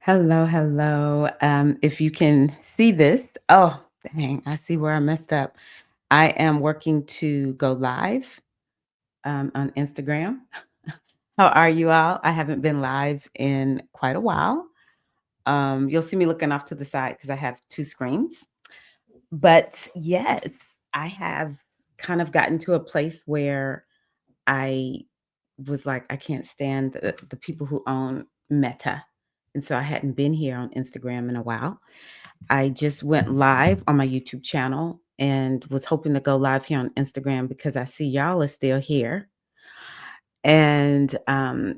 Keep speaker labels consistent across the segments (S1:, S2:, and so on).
S1: Hello, hello. If you can see this, oh, dang, I see where I messed up. I am working to go live on Instagram. How are you all? I haven't been live in quite a while. You'll see me looking off to the side because I have two screens. But yes, I have kind of gotten to a place where I was like, I can't stand the people who own Meta. And so I hadn't been here on Instagram in a while. I just went live on my YouTube channel and was hoping to go live here on Instagram because I see y'all are still here. And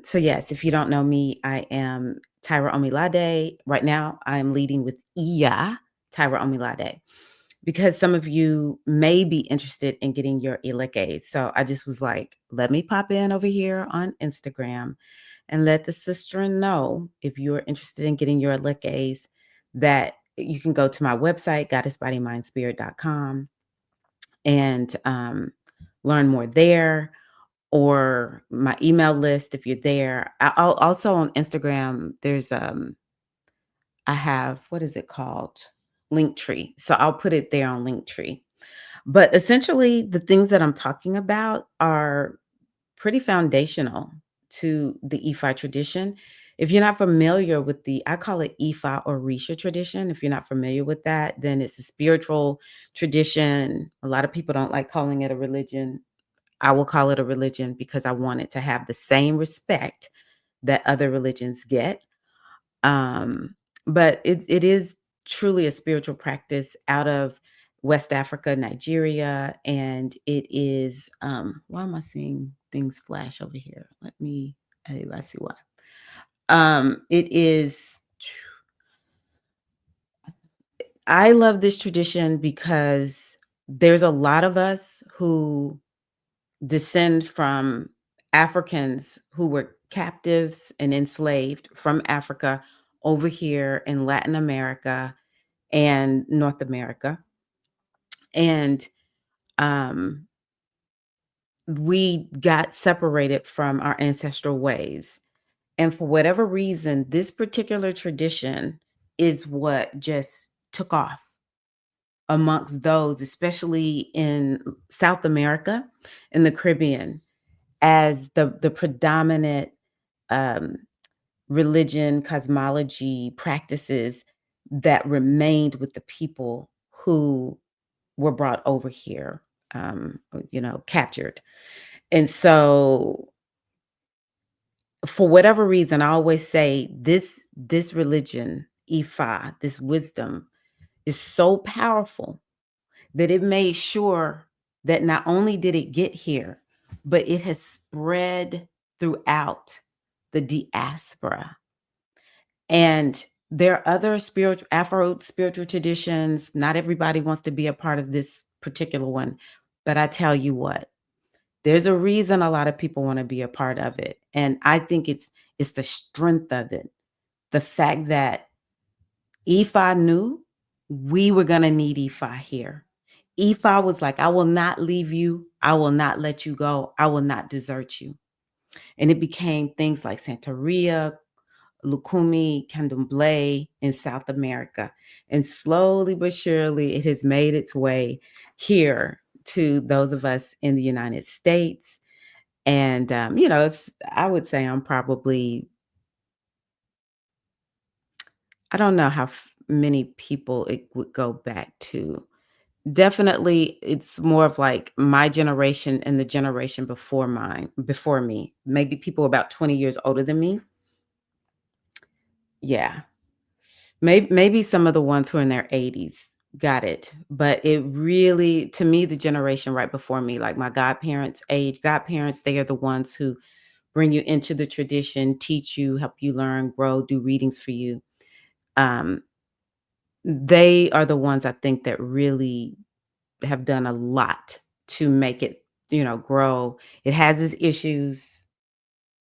S1: so, yes, if you don't know me, I am Tyra Omilade. Right now, I am leading with Tyra Omilade, because some of you may be interested in getting your Ileke. So I just was like, let me pop in over here on Instagram and let the sister know if you're interested in getting your Ilekes that you can go to my website, goddessbodymindspirit.com, and learn more there, or my email list if you're there. I'll also on Instagram, there's I have, what is it called? Linktree. So I'll put it there on Linktree. But essentially, the things that I'm talking about are pretty foundational to the Ifa tradition. If you're not familiar with I call it Ifa-Orisha tradition. If you're not familiar with that, then it's a spiritual tradition. A lot of people don't like calling it a religion. I will call it a religion because I want it to have the same respect that other religions get. Um, but it is truly a spiritual practice out of West Africa, Nigeria, and it is why am I seeing things flash over here? I see why. It is I love this tradition because there's a lot of us who descend from Africans who were captives and enslaved from Africa over here in Latin America and North America. And um, we got separated from our ancestral ways. And for whatever reason, this particular tradition is what just took off amongst those, especially in South America and the Caribbean, as the predominant um, religion, cosmology practices that remained with the people who were brought over here, captured. And so, for whatever reason, I always say this religion, Ifa, this wisdom, is so powerful that it made sure that not only did it get here, but it has spread throughout the diaspora. And there are other spiritual Afro spiritual traditions. Not everybody wants to be a part of this particular one, but I tell you what, there's a reason a lot of people want to be a part of it. And I think it's the strength of it. The fact that Ifa knew we were going to need Ifa here. Ifa was like, I will not leave you. I will not let you go. I will not desert you. And it became things like Santeria, Lukumi, Candomblé in South America. And slowly but surely, it has made its way here to those of us in the United States. And, I would say I'm probably, I don't know how many people it would go back to. Definitely, it's more of like my generation and the generation before me. Maybe people about 20 years older than me. Yeah. Maybe some of the ones who are in their 80s got it, but it really, to me, the generation right before me, like my godparents, they are the ones who bring you into the tradition, teach you, help you learn, grow, do readings for you. Um, they are the ones I think that really have done a lot to make it, grow. It has its issues.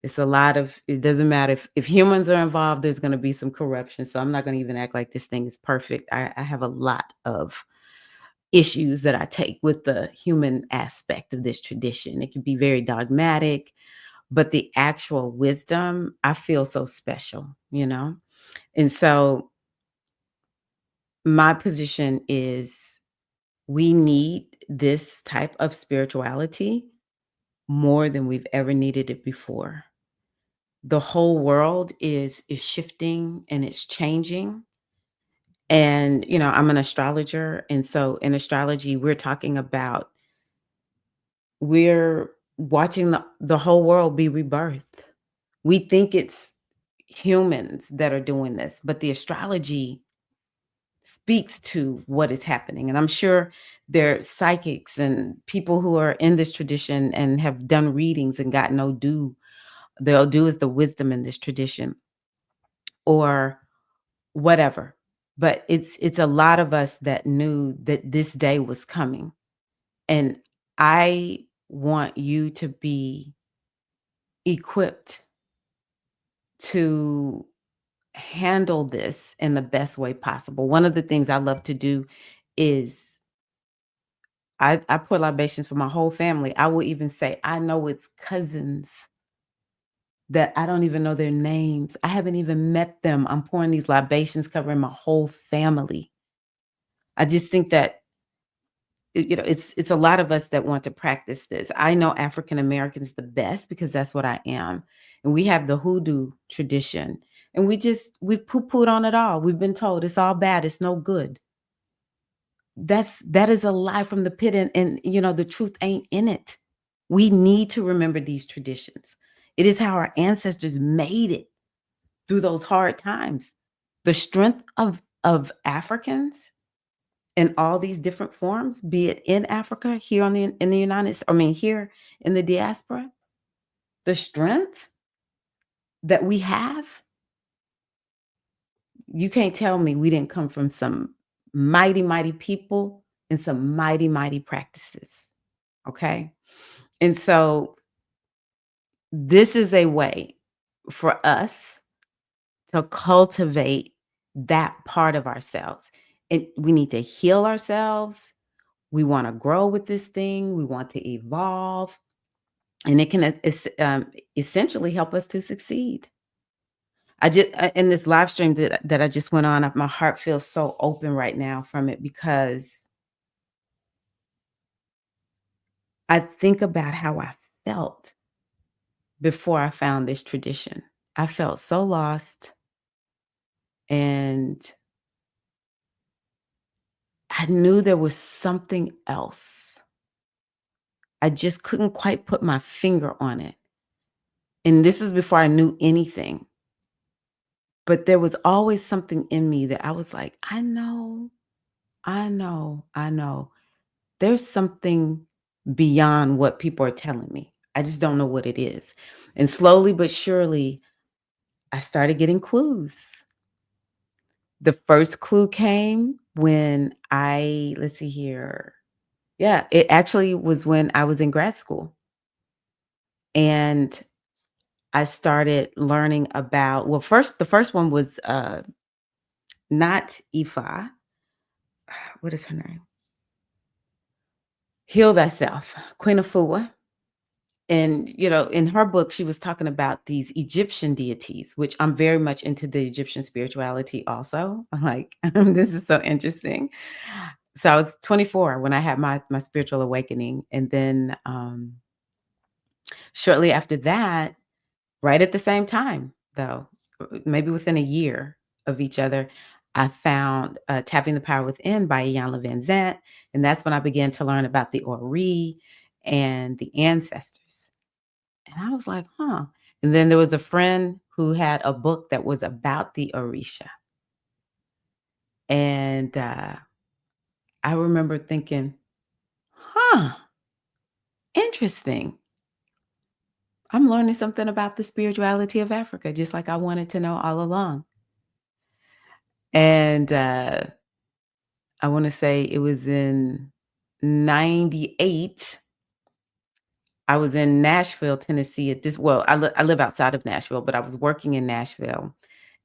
S1: It's a lot of it doesn't matter if humans are involved, there's gonna be some corruption, so I'm not gonna even act like this thing is perfect. I have a lot of issues that I take with the human aspect of this tradition. It can be very dogmatic, but the actual wisdom, I feel so special, you know? And so my position is we need this type of spirituality more than we've ever needed it before. The whole world is shifting and it's changing. And I'm an astrologer, and so in astrology we're talking about we're watching the whole world be rebirthed. We think it's humans that are doing this, but the astrology speaks to what is happening. And I'm sure there are psychics and people who are in this tradition and have done readings and got no do. They'll do is the wisdom in this tradition or whatever. But it's a lot of us that knew that this day was coming. And I want you to be equipped to handle this in the best way possible. One of the things I love to do is I pour libations for my whole family. I will even say, I know it's cousins that I don't even know their names. I haven't even met them. I'm pouring these libations covering my whole family. I just think that it's a lot of us that want to practice this. I know African Americans the best because that's what I am. And we have the hoodoo tradition. And we've poo-pooed on it all. We've been told it's all bad, it's no good. That is a lie from the pit, and the truth ain't in it. We need to remember these traditions. It is how our ancestors made it through those hard times. The strength of Africans in all these different forms, be it in Africa, here in the here in the diaspora, the strength that we have, you can't tell me we didn't come from some mighty, mighty people and some mighty, mighty practices. Okay. And so this is a way for us to cultivate that part of ourselves. And we need to heal ourselves. We want to grow with this thing. We want to evolve. And it can essentially help us to succeed. In this live stream that I just went on, my heart feels so open right now from it because I think about how I felt before I found this tradition. I felt so lost, and I knew there was something else. I just couldn't quite put my finger on it. And this was before I knew anything. But there was always something in me that I was like, I know, I know, I know. There's something beyond what people are telling me. I just don't know what it is. And slowly but surely, I started getting clues. The first clue came when let's see here. Yeah, it actually was when I was in grad school. And I started learning about, well, the first one was not Ifa. What is her name? Heal Thyself, Queen Afua. And, in her book, she was talking about these Egyptian deities, which I'm very much into the Egyptian spirituality also. I'm like, this is so interesting. So I was 24 when I had my spiritual awakening. And then shortly after that, right at the same time, though, maybe within a year of each other, I found Tapping the Power Within by Ian Van Zant. And that's when I began to learn about the Ori and the ancestors. And I was like, huh. And then there was a friend who had a book that was about the Orisha. And I remember thinking, huh, interesting. I'm learning something about the spirituality of Africa, just like I wanted to know all along. And I want to say it was in 98. I was in Nashville, Tennessee at this, well, I live outside of Nashville, but I was working in Nashville.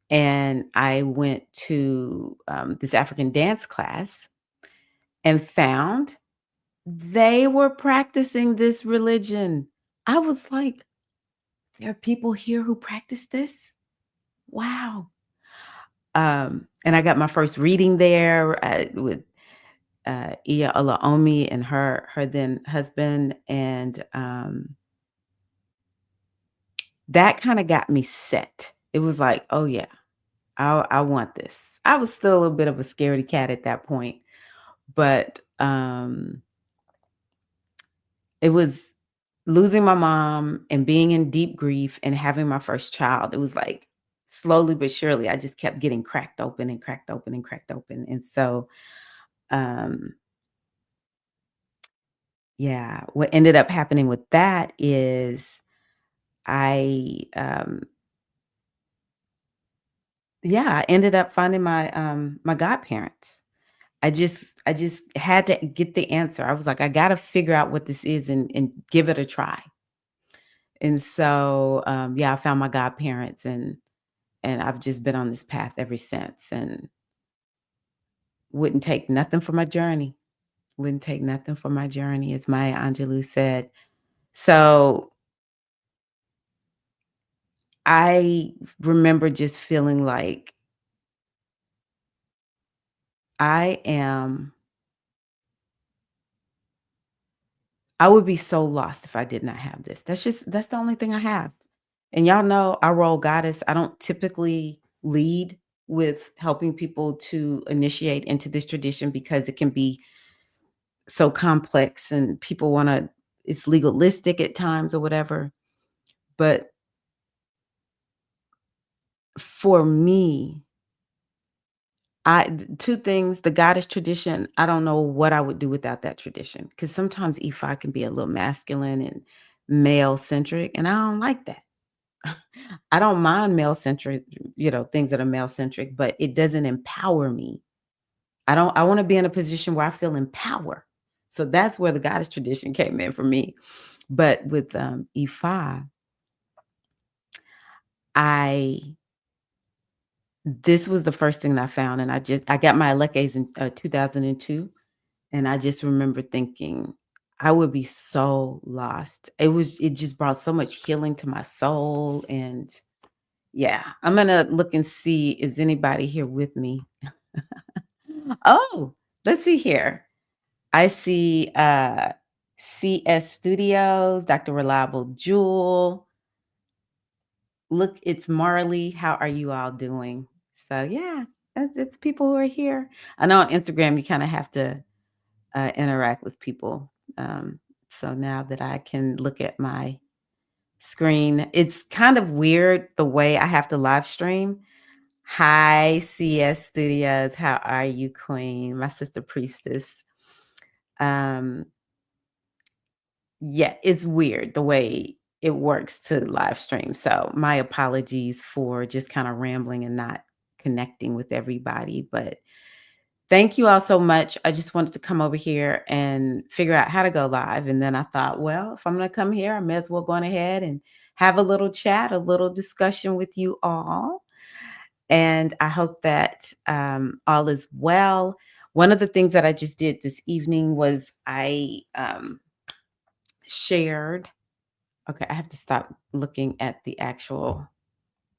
S1: And I went to this African dance class and found they were practicing this religion. I was like, there are people here who practice this? Wow. And I got my first reading there, with, Iya Olaomi and her then husband, and, that kinda got me set. It was like, "Oh, yeah, I want this." I was still a bit of a scaredy cat at that point, but, it was losing my mom and being in deep grief and having my first child. It was like slowly but surely, I just kept getting cracked open and cracked open and cracked open. And so, um, yeah, what ended up happening with that is I, yeah, I ended up finding my godparents. I just had to get the answer. I was like, I gotta figure out what this is and give it a try. And so, yeah, I found my godparents and I've just been on this path ever since and wouldn't take nothing for my journey. Wouldn't take nothing for my journey, as Maya Angelou said. So I remember just feeling like I am I would be so lost if I did not have this. That's the only thing I have. And y'all know I roll goddess. I don't typically lead with helping people to initiate into this tradition because it can be so complex and people wanna it's legalistic at times or whatever. But for me, two things, the goddess tradition, I don't know what I would do without that tradition because sometimes Ifa can be a little masculine and male-centric, and I don't like that. I don't mind male-centric, things that are male-centric, but it doesn't empower me. I wanna be in a position where I feel empower. So that's where the goddess tradition came in for me. But with, Ifa, I this was the first thing that I found, and I got my Elekes in, 2002, and I just remember thinking, I would be so lost. It just brought so much healing to my soul, and yeah, I'm gonna look and see, is anybody here with me? Oh, let's see here. I see, CS Studios, Dr. Reliable Jewel. Look, it's Marley. How are you all doing? So yeah, it's people who are here. I know on Instagram you kind of have to interact with people. So now that I can look at my screen, it's kind of weird the way I have to live stream. Hi, CS Studios. How are you, Queen? My sister priestess. Um, Yeah, it's weird the way it works to live stream. So my apologies for just kind of rambling and not connecting with everybody. But thank you all so much. I just wanted to come over here and figure out how to go live. And then I thought, well, if I'm going to come here, I may as well go on ahead and have a little chat, a little discussion with you all. And I hope that all is well. One of the things that I just did this evening was I shared. Okay, I have to stop looking at the actual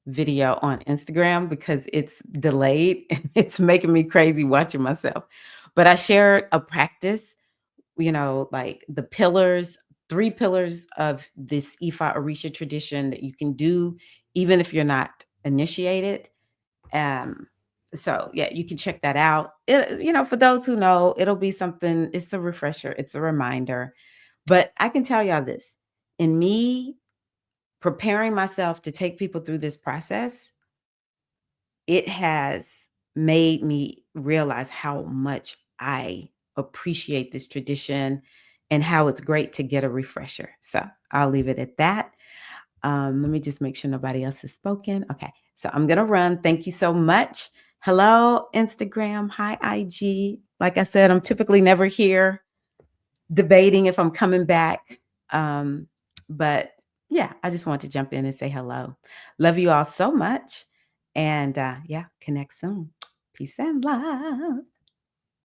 S1: video on Instagram because it's delayed and it's making me crazy watching myself. But I shared a practice, like the pillars, 3 pillars of this Ifa-Orisha tradition that you can do even if you're not initiated. Um, so yeah, you can check that out. For those who know, it'll be something, it's a refresher, it's a reminder. But I can tell y'all this. In me preparing myself to take people through this process, it has made me realize how much I appreciate this tradition and how it's great to get a refresher. So I'll leave it at that. Let me just make sure nobody else has spoken. Okay, so I'm gonna run. Thank you so much. Hello, Instagram. Hi, IG. Like I said, I'm typically never here debating if I'm coming back. But yeah, I just want to jump in and say hello. Love you all so much. And yeah, connect soon. Peace and love.